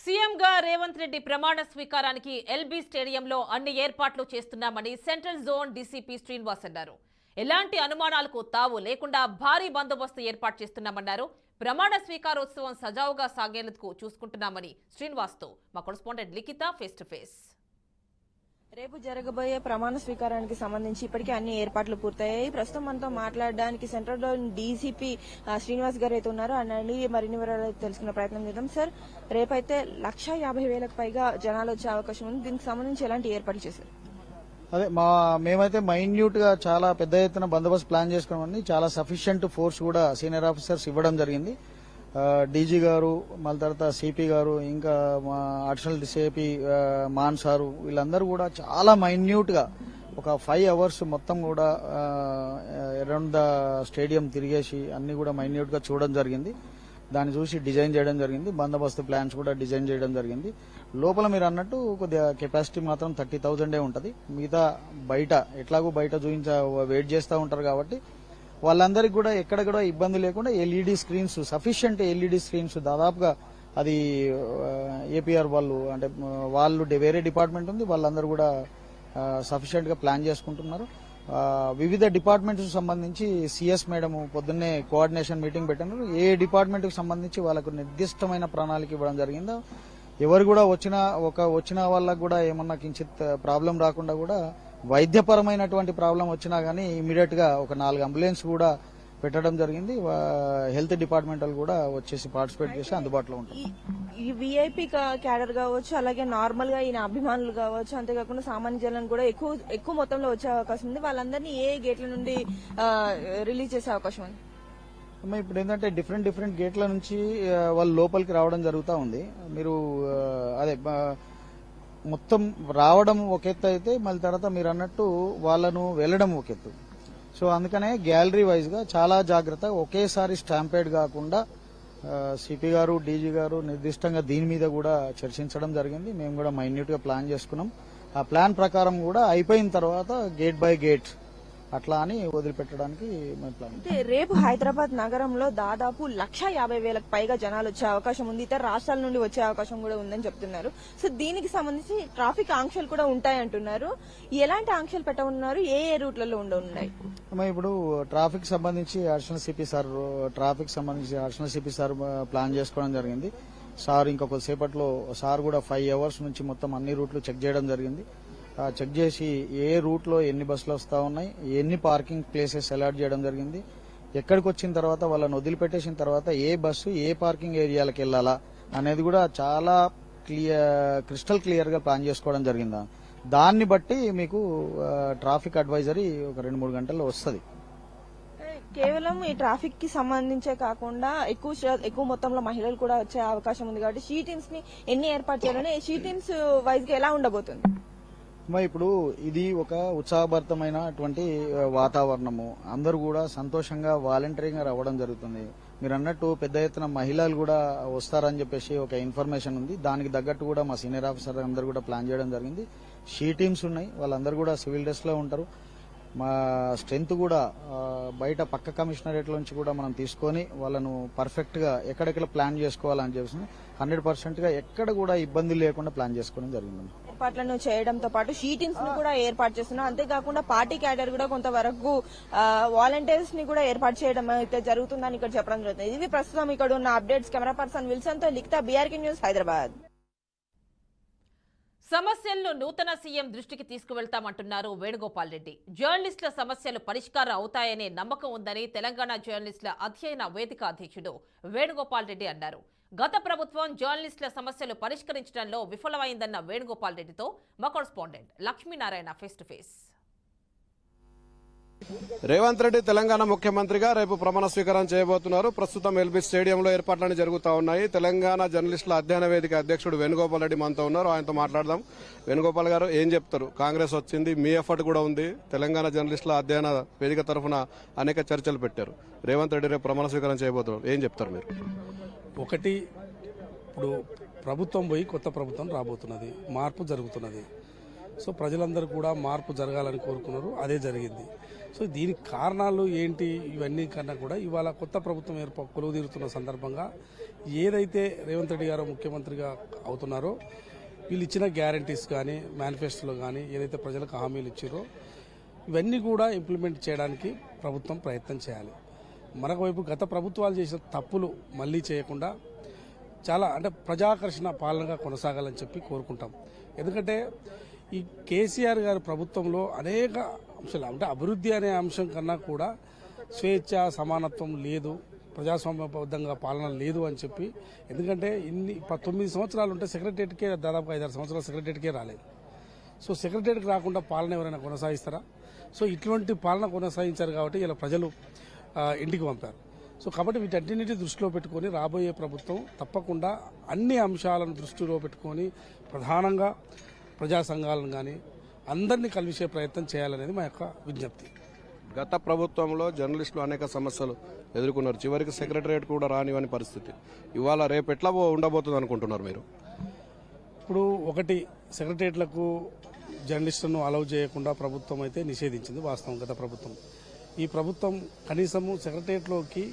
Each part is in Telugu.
సీఎంగా రేవంత్ రెడ్డి ప్రమాణ స్వీకారానికి ఎల్బీ స్టేడియంలో అన్ని ఏర్పాట్లు చేస్తున్నామని సెంట్రల్ జోన్ డీసీపీ శ్రీనివాస్ అన్నారు. ఎలాంటి అనుమానాలకు తావు లేకుండా భారీ బందోబస్తు ఏర్పాటు చేస్తున్నామన్నారు. ప్రమాణ స్వీకారోత్సవం సజావుగా సాగేందుకు చూసుకుంటున్నామని శ్రీనివాస్తో మా correspondent Likhitha face to face. రేపు జరగబోయే ప్రమాణ స్వీకారానికి సంబంధించి ఇప్పటికే అన్ని ఏర్పాట్లు పూర్తయ్యాయి. ప్రస్తుతం మనతో మాట్లాడడానికి సెంట్రల్ జోన్ డీసీపీ శ్రీనివాస్ గారు అయితే ఉన్నారు. అన్నది మరిన్ని వివరాలు తెలుసుకునే ప్రయత్నం చేద్దాం. సార్, రేపైతే 150,000కు పైగా జనాలు వచ్చే అవకాశం ఉంది. దీనికి సంబంధించి ఎలాంటి ఏర్పాట్లు చేశారు? అదే మేమైతే మైన్యూట్ గా చాలా పెద్ద ఎత్తున బందోబస్తు ప్లాన్ చేసుకున్నామని చాలా సఫిషియంట్ ఫోర్స్ కూడా సీనియర్ ఆఫీసర్స్ ఇవ్వడం జరిగింది. డీజీ గారు, మళ్ళీ తర్వాత సిపి గారు, ఇంకా మా అడిషనల్ సిపి మాన్ సారు, వీళ్ళందరూ కూడా చాలా మైన్యూట్ గా ఒక 5 hours మొత్తం కూడా అరౌండ్ ద స్టేడియం తిరిగేసి అన్ని కూడా మైన్యూట్ గా చూడడం జరిగింది. దాన్ని చూసి డిజైన్ చేయడం జరిగింది. బందోబస్తు ప్లాన్స్ కూడా డిజైన్ చేయడం జరిగింది. లోపల మీరు అన్నట్టు కొద్దిగా కెపాసిటీ మాత్రం 30,000 ఉంటుంది. మిగతా బయట ఎట్లాగో బయట వెయిట్ చేస్తూ ఉంటారు కాబట్టి వాళ్ళందరికీ కూడా ఎక్కడ కూడా ఇబ్బంది లేకుండా LED screens, sufficient LED screens దాదాపుగా అది ఏపీఆర్ వాళ్ళు అంటే వాళ్ళు వేరే డిపార్ట్మెంట్ ఉంది, వాళ్ళందరూ కూడా సఫిషియంట్ గా ప్లాన్ చేసుకుంటున్నారు. వివిధ డిపార్ట్మెంట్స్ సంబంధించి సిఎస్ మేడం పొద్దున్నే కోఆర్డినేషన్ మీటింగ్ పెట్టినారు. ఏ డిపార్ట్మెంట్ కు సంబంధించి వాళ్ళకు నిర్దిష్టమైన ప్రణాళిక ఇవ్వడం జరిగిందో, ఎవరు కూడా వచ్చిన వాళ్ళకు కూడా ఏమన్నా కించిత్ ప్రాబ్లం రాకుండా కూడా వైద్యపరమైనటువంటి ప్రాబ్లం వచ్చినా గానీ ఇమీడియట్ గా ఒక 4 అంబులెన్స్ కూడా పెట్టడం జరిగింది. హెల్త్ డిపార్ట్మెంట్ కూడా వచ్చేసి పార్టిసిపేట్ చేసి అందుబాటులో ఉంటుంది. ఈ వీఐపీ క్యాడర్ కావచ్చు, అలాగే నార్మల్ గా ఈయన అభిమానులు కావచ్చు, అంతేకాకుండా సామాన్య జనం కూడా ఎక్కువ మొత్తంలో వచ్చే అవకాశం ఉంది. వాళ్ళందరినీ ఏ గేట్ల నుండి రిలీజ్ చేసే అవకాశం ఉంది? ఇప్పుడు ఏంటంటే డిఫరెంట్ గేట్ల నుంచి వాళ్ళు లోపలికి రావడం జరుగుతూ ఉంది. మీరు అదే మొత్తం రావడం ఒక ఎత్తు అయితే, మళ్ళీ తర్వాత మీరు అన్నట్టు వాళ్ళను వెళ్ళడం ఒక ఎత్తు. సో అందుకనే గ్యాలరీ వైజ్ గా చాలా జాగ్రత్త, ఒకేసారి స్టాంపేడ్ కాకుండా సిపి గారు, డీజీ గారు నిర్దిష్టంగా దీని మీద కూడా చర్చించడం జరిగింది. మేము కూడా మైన్యూట్ గా ప్లాన్ చేసుకున్నాం. ఆ ప్లాన్ ప్రకారం కూడా అయిపోయిన తర్వాత గేట్ బై గేట్ అట్లా అని వదిలిపెట్టడానికి మేము ప్లాన్. అంటే రేపు హైదరాబాద్ నగరంలో దాదాపు 150,000కు పైగా జనాలు వచ్చే అవకాశం ఉంది. ఇతర రాష్ట్రాల నుండి వచ్చే అవకాశం కూడా ఉందని చెప్తున్నారు. సో దీనికి సంబంధించి ట్రాఫిక్ ఆంక్షలు కూడా ఉంటాయంటున్నారు. ఎలాంటి ఆంక్షలు పెట్టనున్నారు? ఏ రూట్లలో ఉండవున్నాయి? ఇప్పుడు ట్రాఫిక్ సంబంధించి అడిషనల్ సిపి సార్ ప్లాన్ చేసుకోవడం జరిగింది. సార్ ఇంకా కొద్దిసేపట్లో సార్ కూడా 5 hours నుంచి మొత్తం అన్ని రూట్లు చెక్ చేయడం జరిగింది. చెక్ చేసి ఏ రూట్ లో ఎన్ని బస్సులు వస్తా ఉన్నాయి, ఎన్ని పార్కింగ్ ప్లేసెస్ అలాట్ చేయడం జరిగింది, ఎక్కడికి వచ్చిన తర్వాత వాళ్ళని వదిలిపెట్టేసిన తర్వాత ఏ బస్సు ఏ పార్కింగ్ ఏరియాలకు వెళ్లాలా అనేది కూడా చాలా క్రిస్టల్ క్లియర్ గా ప్లాన్ చేసుకోవడం జరిగింది. దాన్ని బట్టి మీకు ట్రాఫిక్ అడ్వైజరీ ఒక 2-3 గంటల్లో వస్తుంది. కేవలం ఈ ట్రాఫిక్ కి సంబంధించే కాకుండా ఎక్కువ మొత్తంలో మహిళలు కూడా వచ్చే అవకాశం ఉంది కాబట్టి షీ టీమ్స్ ని ఎన్ని ఏర్పాటు చేయాలని, షీ టీమ్స్ వైజ్ గా ఎలా ఉండబోతుంది? ఇప్పుడు ఇది ఒక ఉత్సాహభరితమైనటువంటి వాతావరణము, అందరూ కూడా సంతోషంగా వాలంటరీగా రావడం జరుగుతుంది. మీరు అన్నట్టు పెద్ద ఎత్తున మహిళలు కూడా వస్తారని చెప్పేసి ఒక ఇన్ఫర్మేషన్ ఉంది. దానికి తగ్గట్టు కూడా మా సీనియర్ ఆఫీసర్ అందరూ కూడా ప్లాన్ చేయడం జరిగింది. షీ టీమ్స్ ఉన్నాయి, వాళ్ళందరూ కూడా సివిల్ డ్రెస్ లో ఉంటారు. మా స్ట్రెంత్ కూడా బయట పక్క కమిషనరేట్ నుంచి కూడా మనం తీసుకొని వాళ్ళను పర్ఫెక్ట్ గా ఎక్కడెక్కడ ప్లాన్ చేసుకోవాలని చెప్పి 100% గా ఎక్కడ కూడా ఇబ్బంది లేకుండా ప్లాన్ చేసుకోవడం జరిగింది. ఏర్పాట్లను చేయడంతో పాటు షీ టీమ్స్ ను కూడా ఏర్పాటు చేస్తున్నారు. అంతేకాకుండా పార్టీ క్యాడర్ కూడా కొంతవరకు వాలంటీర్స్ ని కూడా ఏర్పాటు చేయడం అయితే జరుగుతుందని ఇక్కడ చెప్పడం జరుగుతుంది. ఇది ప్రస్తుతం ఇక్కడ ఉన్న అప్డేట్స్. కెమెరా పర్సన్ విల్సన్ తో లిఖిత, బీఆర్కే న్యూస్, హైదరాబాద్. సమస్యలను నూతన సీఎం దృష్టికి తీసుకువెళ్తామంటున్నారు వేణుగోపాల్ రెడ్డి. జర్నలిస్టుల సమస్యలు పరిష్కారం అవుతాయనే నమ్మకం ఉందని తెలంగాణ జర్నలిస్టుల అధ్యయన వేదిక అధ్యక్షుడు వేణుగోపాల్ రెడ్డి అన్నారు. గత ప్రభుత్వం జర్నలిస్టుల సమస్యలు పరిష్కరించడంలో విఫలమైందన్న వేణుగోపాల్ రెడ్డితో మా correspondent Lakshminarayana face to face. Revanth Reddy Telangana ముఖ్యమంత్రిగా రేపు ప్రమాణ స్వీకారం చేయబోతున్నారు. ప్రస్తుతం ఎల్బీ స్టేడియంలో ఏర్పాట్లన్నీ జరుగుతూ ఉన్నాయి. తెలంగాణ జర్నలిస్టుల అధ్యయన వేదిక అధ్యక్షుడు వేణుగోపాల్ రెడ్డి మనతో ఉన్నారు. ఆయనతో మాట్లాడదాం. వేణుగోపాల్ గారు, ఏం చెప్తారు? కాంగ్రెస్ వచ్చింది, మీ ఎఫర్ట్ కూడా ఉంది. తెలంగాణ జర్నలిస్టుల అధ్యయన వేదిక తరఫున అనేక చర్చలు పెట్టారు. రేవంత్ రెడ్డి రేపు ప్రమాణ స్వీకారం చేయబోతున్నారు, ఏం చెప్తారు మీరు? ఒకటి, ఇప్పుడు ప్రభుత్వం పోయి కొత్త ప్రభుత్వం రాబోతున్నది, మార్పు జరుగుతున్నది. సో ప్రజలందరూ కూడా మార్పు జరగాలని కోరుకున్నారు, అదే జరిగింది. సో దీనికి కారణాలు ఏంటి ఇవన్నీ కన్నా కూడా ఇవాళ కొత్త ప్రభుత్వం కొలువుదీరుతున్న సందర్భంగా ఏదైతే రేవంత్ రెడ్డి గారు ముఖ్యమంత్రిగా అవుతున్నారో వీళ్ళు ఇచ్చిన గ్యారంటీస్ కానీ మేనిఫెస్టోలో కానీ ఏదైతే ప్రజలకు హామీలు ఇచ్చారో ఇవన్నీ కూడా ఇంప్లిమెంట్ చేయడానికి ప్రభుత్వం ప్రయత్నం చేయాలి. మరొక వైపు గత ప్రభుత్వాలు చేసిన తప్పులు మళ్ళీ చేయకుండా చాలా అంటే ప్రజాకర్షణ పాలనగా కొనసాగాలని చెప్పి కోరుకుంటాం. ఎందుకంటే ఈ కేసీఆర్ గారి ప్రభుత్వంలో అనేక అంశాలు అంటే అభివృద్ధి అనే అంశం కన్నా కూడా స్వేచ్ఛ సమానత్వం లేదు, ప్రజాస్వామ్యబద్ధంగా పాలన లేదు అని చెప్పి. ఎందుకంటే 9 సంవత్సరాలు ఉంటే సెక్రటరియట్కే దాదాపు 5-6 సంవత్సరాలు సెక్రటరియట్కే రాలేదు. సో సెక్రటరియట్కి రాకుండా పాలన ఎవరైనా కొనసాగిస్తారా? సో ఇటువంటి పాలన కొనసాగించారు కాబట్టి ఇలా ప్రజలు ఇంటికి పంపారు. సో కాబట్టి వీటన్నిటిని దృష్టిలో పెట్టుకొని రాబోయే ప్రభుత్వం తప్పకుండా అన్ని అంశాలను దృష్టిలో పెట్టుకొని ప్రధానంగా ప్రజా సంఘాలను కానీ అందరినీ కలిసే ప్రయత్నం చేయాలనేది మా యొక్క విజ్ఞప్తి. గత ప్రభుత్వంలో జర్నలిస్టులు అనేక సమస్యలు ఎదుర్కొన్నారు, చివరికి సెక్రటరియట్ కూడా రానివని పరిస్థితి. ఇవాళ రేపు ఎట్లా ఉండబోతుంది అనుకుంటున్నారు మీరు? ఇప్పుడు ఒకటి సెక్రటరియట్లకు జర్నలిస్టులను అలౌ చేయకుండా ప్రభుత్వం అయితే నిషేధించింది వాస్తవం గత ప్రభుత్వం. ఈ ప్రభుత్వం కనీసము సెక్రటరియట్లోకి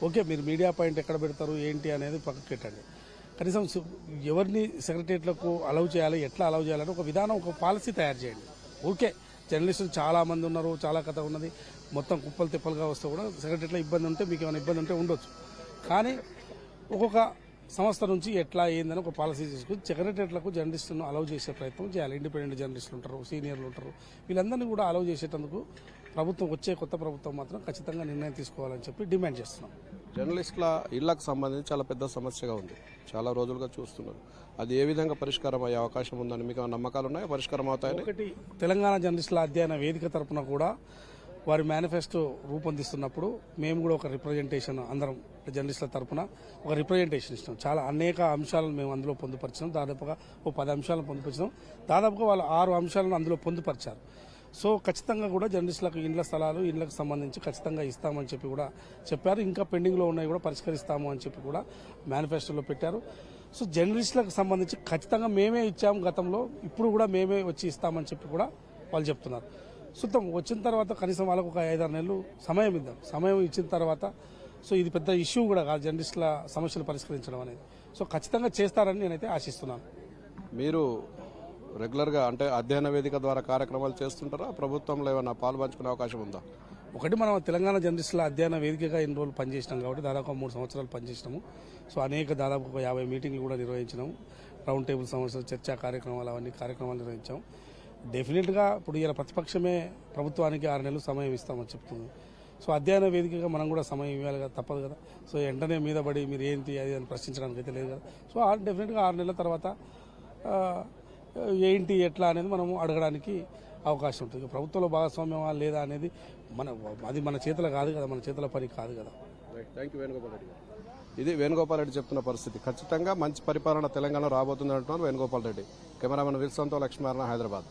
ఓకే మీరు మీడియా పాయింట్ ఎక్కడ పెడతారు ఏంటి అనేది పక్కకు పెట్టండి, కనీసం ఎవరిని సెక్రటరియట్లకు అలౌ చేయాలి ఎట్లా అలౌ చేయాలని ఒక విధానం ఒక పాలసీ తయారు చేయండి. ఓకే జర్నలిస్టులు చాలా మంది ఉన్నారు, చాలా కథ ఉన్నది, మొత్తం కుప్పలు తిప్పలుగా వస్తే కూడా సెక్రటరియట్లో ఇబ్బంది ఉంటే మీకు ఏమైనా ఇబ్బంది ఉంటే ఉండొచ్చు, కానీ ఒక్కొక్క సంస్థ నుంచి ఎట్లా ఏందని ఒక పాలసీ తీసుకుని సెక్రటరియట్లకు జర్నలిస్టులను అలౌ చేసే ప్రయత్నం చేయాలి. ఇండిపెండెంట్ జర్నలిస్టులు ఉంటారు, సీనియర్లు ఉంటారు, వీళ్ళందరినీ కూడా అలౌ చేసేటందుకు ప్రభుత్వం కొత్త ప్రభుత్వం మాత్రం ఖచ్చితంగా నిర్ణయం తీసుకోవాలని చెప్పి డిమాండ్ చేస్తున్నాం. జర్నలిస్టుల ఇళ్లకు సంబంధించి చాలా పెద్ద సమస్యగా ఉంది, చాలా రోజులుగా చూస్తున్నారు. అది ఏ విధంగా పరిష్కారం అయ్యే అవకాశం ఉందని మీకు నమ్మకాలు ఉన్నాయా? పరిష్కారం అవుతాయని ఒకటి తెలంగాణ జర్నలిస్టుల అధ్యయన వేదిక తరపున కూడా వారి మేనిఫెస్టో రూపొందిస్తున్నప్పుడు మేము కూడా ఒక రిప్రజెంటేషన్ అందరం జర్నలిస్టుల తరపున ఒక రిప్రజెంటేషన్ ఇస్తాం. చాలా అనేక అంశాలను మేము అందులో పొందుపరిచినాం, దాదాపుగా 10 అంశాలను పొందుపరిచినాం. దాదాపుగా వాళ్ళు 6 అంశాలను అందులో పొందుపరిచారు. సో ఖచ్చితంగా కూడా జర్నలిస్టులకు ఇండ్ల స్థలాలు ఇండ్లకు సంబంధించి ఖచ్చితంగా ఇస్తామని చెప్పి కూడా చెప్పారు. ఇంకా పెండింగ్లో ఉన్నాయి కూడా పరిష్కరిస్తాము అని చెప్పి కూడా మేనిఫెస్టోలో పెట్టారు. సో జర్నలిస్టులకు సంబంధించి ఖచ్చితంగా మేమే ఇచ్చాము గతంలో, ఇప్పుడు కూడా మేమే వచ్చి ఇస్తామని చెప్పి కూడా వాళ్ళు చెప్తున్నారు. సుతం వచ్చిన తర్వాత కనీసం వాళ్ళకు ఒక 5-6 నెలలు సమయం ఇద్దాం. సమయం ఇచ్చిన తర్వాత సో ఇది పెద్ద ఇష్యూ కూడా కాదు జర్నలిస్టుల సమస్యలు పరిష్కరించడం అనేది. సో ఖచ్చితంగా చేస్తారని నేనైతే ఆశిస్తున్నాను. మీరు రెగ్యులర్గా అంటే అధ్యయన వేదిక ద్వారా కార్యక్రమాలు చేస్తుంటారా? ప్రభుత్వంలో ఏమైనా పాలు పంచుకునే అవకాశం ఉందా? ఒకటి మనం తెలంగాణ జర్నలిస్టుల అధ్యయన వేదికగా ఇన్ని రోజులు పనిచేసినాం కాబట్టి దాదాపు 3 సంవత్సరాలు పనిచేసినాము. సో అనేక దాదాపు 50 మీటింగ్లు కూడా నిర్వహించినాము. రౌండ్ టేబుల్ సమస్యలు చర్చా కార్యక్రమాలు అవన్నీ కార్యక్రమాలు నిర్వహించాము. డెఫినెట్గా ఇప్పుడు ఇలా ప్రతిపక్షమే ప్రభుత్వానికి 6 నెలలు సమయం ఇస్తామని చెప్తుంది. సో అధ్యయన వేదికగా మనం కూడా సమయం ఇవ్వాలి కదా, తప్పదు కదా. సో వెంటనే మీద పడి మీరు ఏంటి అది అని ప్రశ్నించడానికి అయితే లేదు కదా. సో డెఫినెట్గా 6 నెలల తర్వాత ఏంటి ఎట్లా అనేది మనము అడగడానికి అవకాశం ఉంటుంది. ప్రభుత్వంలో భాగస్వామ్యమా లేదా అనేది అది మన చేతిలో కాదు కదా, మన చేతుల పని కాదు కదా. థ్యాంక్ యూ వేణుగోపాల్ రెడ్డి గారు. ఇది వేణుగోపాల్ రెడ్డి చెప్తున్న పరిస్థితి. ఖచ్చితంగా మంచి పరిపాలన తెలంగాణ రాబోతుంది అంటున్నారు వేణుగోపాల్ రెడ్డి. కెమెరామెన్ విల్సన్తో లక్ష్మీనారాయణ, హైదరాబాద్.